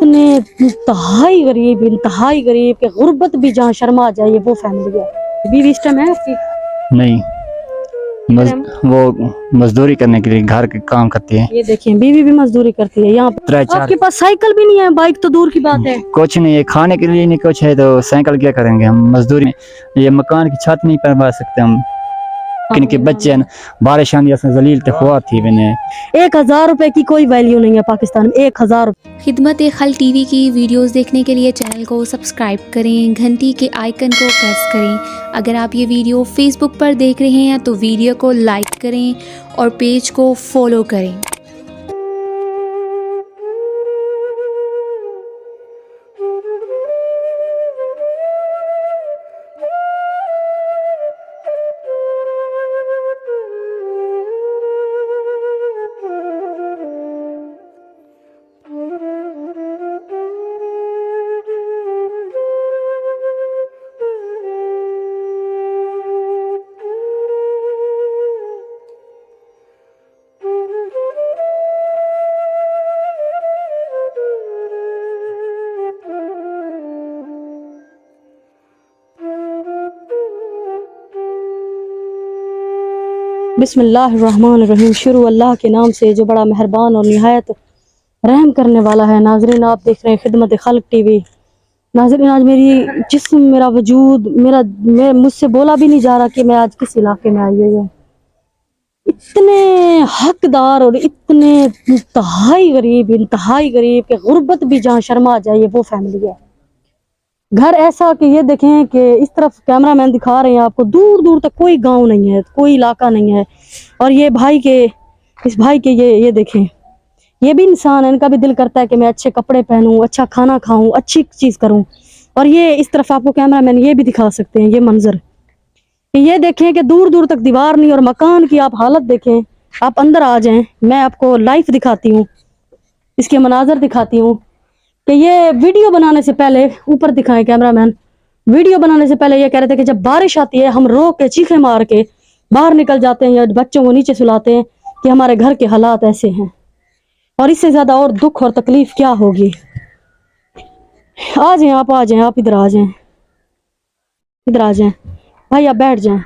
اتنے انتہائی غریب کہ غربت بھی جہاں شرما آ جائے وہ فیملی ہے۔ بیوی اس ٹائم ہے آپ کی؟ نہیں، وہ مزدوری کرنے کے لیے گھر کے کام کرتی ہے۔ یہ دیکھیں بیوی بھی مزدوری کرتی ہے یہاں پہ۔ آپ کے پاس سائیکل بھی نہیں ہے، بائک تو دور کی بات ہے۔ کچھ نہیں ہے، کھانے کے لیے نہیں کچھ ہے تو سائیکل کیا کریں گے ہم؟ مزدوری میں یہ مکان کی چھت نہیں بنوا سکتے ہم، کن کے بچے ہیں بارش آندھی سے ذلیل تے ہوا تھی بنے۔ 1000 روپے کی کوئی ویلیو نہیں ہے پاکستان میں، 1000 خدمت خلق ٹی وی کی ویڈیوز دیکھنے کے لیے چینل کو سبسکرائب کریں، گھنٹی کے آئیکن کو پریس کریں۔ اگر آپ یہ ویڈیو فیس بک پر دیکھ رہے ہیں تو ویڈیو کو لائک کریں اور پیج کو فالو کریں۔ بسم اللہ الرحمن الرحیم، شروع اللہ کے نام سے جو بڑا مہربان اور نہایت رحم کرنے والا ہے۔ ناظرین آپ دیکھ رہے ہیں خدمت خلق ٹی وی۔ ناظرین آج میری جسم، میرا وجود، مجھ سے بولا بھی نہیں جا رہا کہ میں آج کس علاقے میں آئی ہوئی ہوں۔ اتنے حقدار اور اتنے انتہائی غریب کہ غربت بھی جہاں شرما آ جائے وہ فیملی ہے۔ گھر ایسا کہ یہ دیکھیں کہ اس طرف کیمرہ مین دکھا رہے ہیں آپ کو، دور دور تک کوئی گاؤں نہیں ہے، کوئی علاقہ نہیں ہے۔ اور یہ اس بھائی کے یہ دیکھیں، یہ بھی انسان ہے، ان کا بھی دل کرتا ہے کہ میں اچھے کپڑے پہنوں، اچھا کھانا کھاؤں، اچھی چیز کروں۔ اور یہ اس طرف آپ کو کیمرہ مین یہ بھی دکھا سکتے ہیں یہ منظر، کہ یہ دیکھیں کہ دور دور تک دیوار نہیں، اور مکان کی آپ حالت دیکھیں۔ آپ اندر آ جائیں، میں آپ کو لائف دکھاتی ہوں، اس کے مناظر دکھاتی ہوں کہ یہ ویڈیو بنانے سے پہلے، اوپر دکھائیں کیمرہ مین، ویڈیو بنانے سے پہلے یہ کہہ رہے تھے کہ جب بارش آتی ہے ہم رو کے چیخیں مار کے باہر نکل جاتے ہیں یا بچوں کو نیچے سلاتے ہیں کہ ہمارے گھر کے حالات ایسے ہیں، اور اس سے زیادہ اور دکھ اور تکلیف کیا ہوگی۔ آ جائیں آپ ادھر آ جائیں بھائی، آپ بیٹھ جائیں۔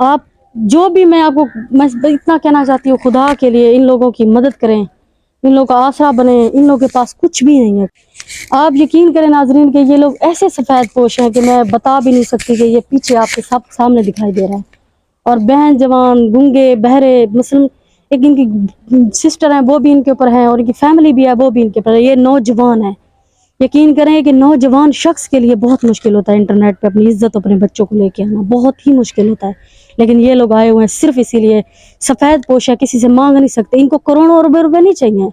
آپ جو بھی، میں اتنا کہنا چاہتی ہوں، خدا کے لیے ان لوگوں کی مدد کریں، ان لوگوں کا آسرا بنیں۔ ان لوگوں کے پاس کچھ بھی نہیں ہے۔ آپ یقین کریں ناظرین کہ یہ لوگ ایسے سفید پوش ہیں کہ میں بتا بھی نہیں سکتی کہ یہ پیچھے آپ کے سب سامنے دکھائی دے رہا ہے۔ اور بہن جوان، گنگے بہرے مسلم، ایک ان کی سسٹر ہیں وہ بھی ان کے اوپر ہیں، اور ان کی فیملی بھی ہے وہ بھی ان کے اوپر ہے۔ یہ نوجوان ہیں، یقین کریں کہ نوجوان شخص کے لیے بہت مشکل ہوتا ہے انٹرنیٹ پہ اپنی عزت اپنے بچوں کو لے کے آنا، بہت ہی مشکل ہوتا ہے۔ لیکن یہ لوگ آئے ہوئے ہیں صرف اسی لیے، سفید پوش ہے، کسی سے مانگ نہیں سکتے، ان کو کروڑوں روپے نہیں چاہیے۔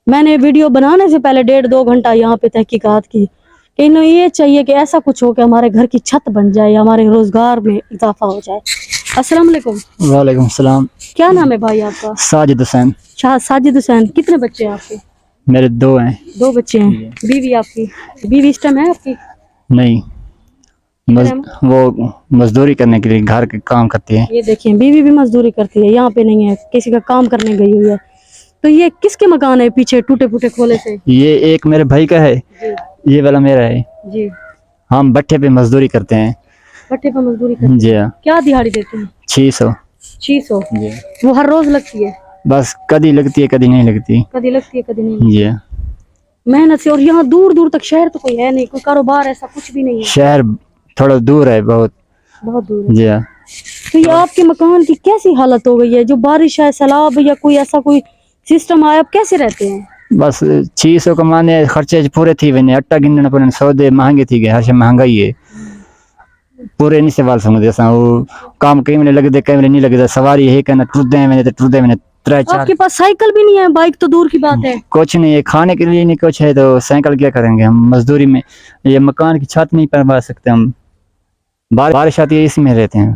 میں نے ویڈیو بنانے سے پہلے 1.5-2 گھنٹہ یہاں پہ تحقیقات کی کہ انہیں یہ چاہیے کہ ایسا کچھ ہو کہ ہمارے گھر کی چھت بن جائے یا ہمارے روزگار میں اضافہ ہو جائے۔ السلام علیکم۔ وعلیکم السلام۔ کیا نام ہے بھائی آپ کا؟ ساجد حسین۔ ساجد حسین۔ کتنے بچے ہیں آپ کے؟ میرے 2 ہیں۔ 2 بچے ہیں۔ بیوی آپ کی؟ بیوی اس ٹائم ہے آپ کی؟ نہیں، وہ مزدوری کرنے کے لیے گھر کے کام کرتی ہے۔ یہ دیکھیں بیوی بھی مزدوری کرتی ہے، یہاں پہ نہیں ہے، کسی کا کام کرنے گئی ہوئی ہے۔ تو یہ کس کے مکان ہے پیچھے ٹوٹے پھوٹے کھولے سے؟ یہ ایک میرے بھائی کا ہے، یہ والا میرا ہے۔ جی، ہم بٹھے پہ مزدوری کرتے ہیں۔ بٹھے پہ مزدوری کرتے ہیں؟ جی ہاں۔ کیا دیہاڑی دیتے ہیں؟ 600۔ 600؟ جی۔ وہ ہر روز لگتی ہے؟ بس کدی لگتی ہے کدی نہیں لگتی۔ کدی لگتی ہے کدی نہیں؟ جی ہاں۔ محنت سے۔ اور یہاں دور دور تک شہر تو کوئی ہے نہیں، کوئی کاروبار ایسا کچھ بھی نہیں ہے؟ شہر تھوڑا دور ہے، بہت دور ہے۔ جی ہاں۔ تو یہ آپ کے مکان کی کیسی حالت ہو گئی ہے؟ جو بارش ہے، سیلاب یا کوئی ایسا کوئی سسٹم آیا، آپ کیسے رہتے ہیں؟ بس 600 کمانے خرچے پورے تھی ونے، اٹا گننا پڑن، سودے مہنگے تھی گئے، ہر شے مہنگائی ہے، پورے نہیں سوال سمجھتے اساں۔ وہ کام کئی میں لگتے کئی میں نہیں لگتا، سواری ہے کہنا ٹردے میں ٹردے میں 3-4۔ آپ کے پاس سائیکل بھی نہیں ہے، بائک تو دور کی بات ہے۔ کچھ نہیں ہے، کھانے کے لیے نہیں کچھ ہے تو سائیکل کیا کریں گے ہم؟ مزدوری میں یہ مکان کی چھت نہیں بنوا سکتے ہم، بارش آتی ہے اسی میں رہتے ہیں۔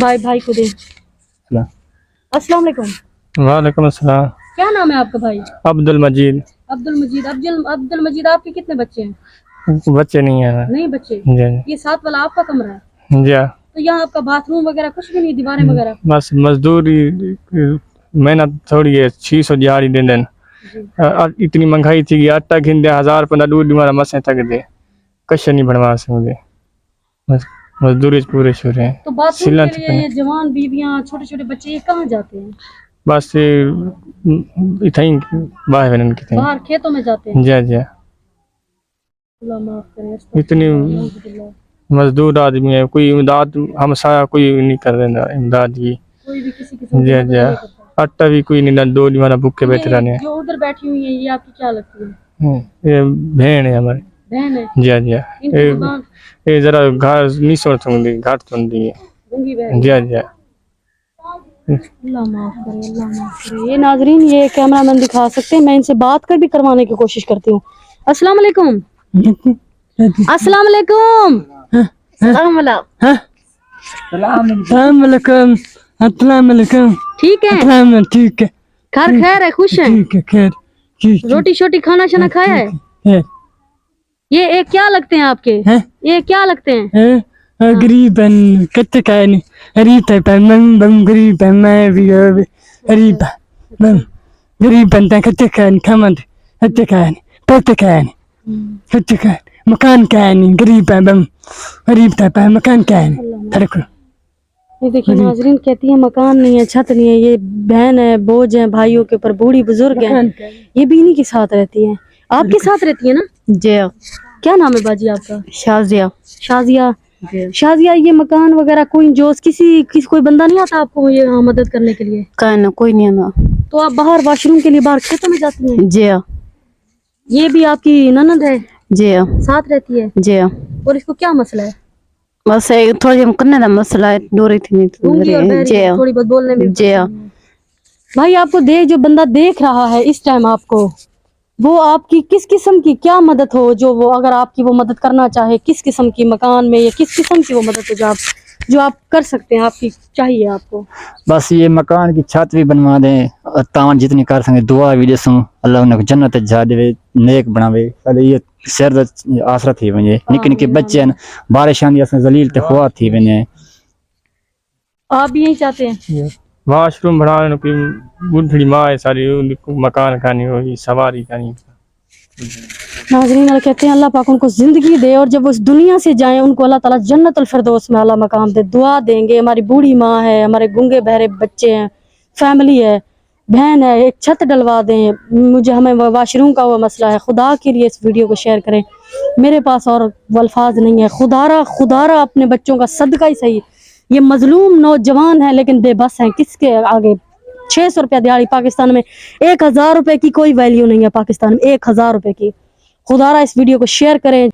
بھائی کو دے۔ السلام علیکم۔ وعلیکم السلام۔ کیا نام ہے آپ کا بھائی؟ عبد المجید۔ عبد المجید، آپ کے کتنے بچے ہیں؟ بچے نہیں ہیں۔ نہیں بچے؟ جی۔ یہ ساتھ والا آپ کا کمرہ ہے؟ جی۔ تو یہاں آپ کا باتھ روم وغیرہ کچھ بھی نہیں، دیواریں وغیرہ؟ بس مزدوری محنت تھوڑی ہے 600 دیہڑی دیں اتنی مہنگائی تھی کہ آٹا گھن دے 1000 15 دور ہمارا مسیں تک دے کش نہیں بنوا سکتے مزدوری پورے شورے ہیں تو بات کے لیے یہ جوان بیویاں چھوٹے چھوٹے بچے یہ کہاں جاتے ہیں؟ بس اتھائی باہر کی باہر کھیتوں میں جاتے ہیں. جی جی اللہ معاف کرے. اتنی مزدور آدمی ہے کوئی امداد ہمسایہ کوئی نہیں کر رہا امداد کی کوئی بھی کسی قسم جی جی آٹا بھی کوئی نہیں 2 دیوانا بھوکے بیٹھ رہے جو ادھر بیٹھی ہوئی ہیں یہ آپ کی کیا لگتی ہے؟ ہیں یہ بہن ہے ہماری بہن ہے. جی جی ان کی زبان یہ ذرا گھر نہیں سن دی گھاٹ سن دی ہے گونگی بہن. جی جی اللہ معاف کرے اللہ معاف کرے. یہ ناظرین یہ کیمرہ مین دکھا سکتے ہیں میں ان سے بات کر بھی کروانے کی کوشش کرتی ہوں. السلام علیکم. السلام علیکم. السلام علیکم. السلام علیکم. السلام علیکم. ٹھیک ہے ٹھیک ہے گھر خیر ہے خوش ہیں ٹھیک ہے خیر روٹی شوٹی کھانا شانا کھایا ہے. یہ کیا لگتے ہیں آپ کے یہ کیا لگتے ہیں؟ غریب کتے کا غریب ہے بم غریب ہے میں بھی غریب غریب بنتا کتے کا کھمد کتے کا پوتے کا کتے کا مکان کا نہیں غریب ہے بم غریب تھا مکان کا ہے. یہ دیکھیے ناظرین کہتی ہیں مکان نہیں ہے چھت نہیں ہے. یہ بہن ہے بوجھ ہیں بھائیوں کے اوپر بوڑھی بزرگ ہیں یہ بھی انہی کے ساتھ رہتی ہیں. آپ کے ساتھ رہتی ہیں نا؟ جی کیا نام ہے باجی آپ کا؟ شازیہ. شازیہ. شازیہ یہ مکان وغیرہ کوئی جو کوئی بندہ نہیں آتا آپ کو یہ مدد کرنے کے لیے؟ کہنا کوئی نہیں آنا. تو آپ باہر واش روم کے لیے باہر کھیتوں میں جاتی ہیں؟ جی یہ بھی آپ کی نند ہے جی ساتھ رہتی ہے جی اور اس کو کیا مسئلہ ہے؟ بس تھوڑی کرنے کا مسئلہ ہے دوری تھی گونگی اور بہری ہے، تھوڑی بہت بولنے میں. جی بھائی آپ کو جو بندہ دیکھ رہا ہے اس ٹائم آپ کو وہ آپ کی کس قسم کی کیا مدد ہو جو وہ اگر آپ کی وہ مدد کرنا چاہے کس قسم کی مکان میں یا کس قسم کی وہ مدد ہو جو آپ کر سکتے ہیں آپ کی چاہیے آپ کو؟ بس یہ مکان کی چھت بھی بنوا دیں اور تاون جتنی کر سکیں دعا بھی دسوں اللہ انہیں کو جنت جا دے نیک بناوے. یہ سر آسرا تھی ونجے نکے نکے بچے ہیں بارش آندی اساں ذلیل تے خوار تھی ونے. آپ بھی یہی چاہتے ہیں؟ واش روم بنا کوئی بڈھی ماں ہے ساری مکان کھانی ہوئی سواری کھانی. ناظرین اللہ کہتے ہیں اللہ پاک ان کو زندگی دے اور جب اس دنیا سے جائیں ان کو اللہ تعالیٰ جنت الفردوس میں اعلیٰ مقام دے. دعا دیں گے. ہماری بوڑھی ماں ہے ہمارے گنگے بہرے بچے ہیں فیملی ہے بہن ہے ایک چھت ڈلوا دیں. ہمیں واش روم کا وہ مسئلہ ہے. خدا کے لیے اس ویڈیو کو شیئر کریں. میرے پاس اور الفاظ نہیں ہے. خدارا اپنے بچوں کا صدقہ ہی صحیح. یہ مظلوم نوجوان ہے لیکن بے بس ہیں کس کے آگے. 600 روپیہ دیہڑی پاکستان میں 1000 روپے کی کوئی ویلیو نہیں ہے پاکستان میں 1000 روپے کی. خدارا اس ویڈیو کو شیئر کریں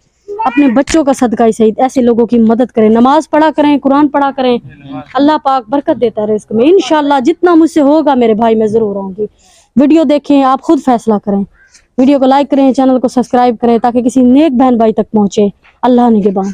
اپنے بچوں کا صدقہ ہی صحیح ایسے لوگوں کی مدد کریں. نماز پڑھا کریں قرآن پڑھا کریں. اللہ پاک برکت دیتا ہے رزق میں انشاءاللہ. جتنا مجھ سے ہوگا میرے بھائی میں ضرور آؤں گی. ویڈیو دیکھیں آپ خود فیصلہ کریں. ویڈیو کو لائک کریں چینل کو سبسکرائب کریں تاکہ کسی نیک بہن بھائی تک پہنچے. اللہ نگہبان.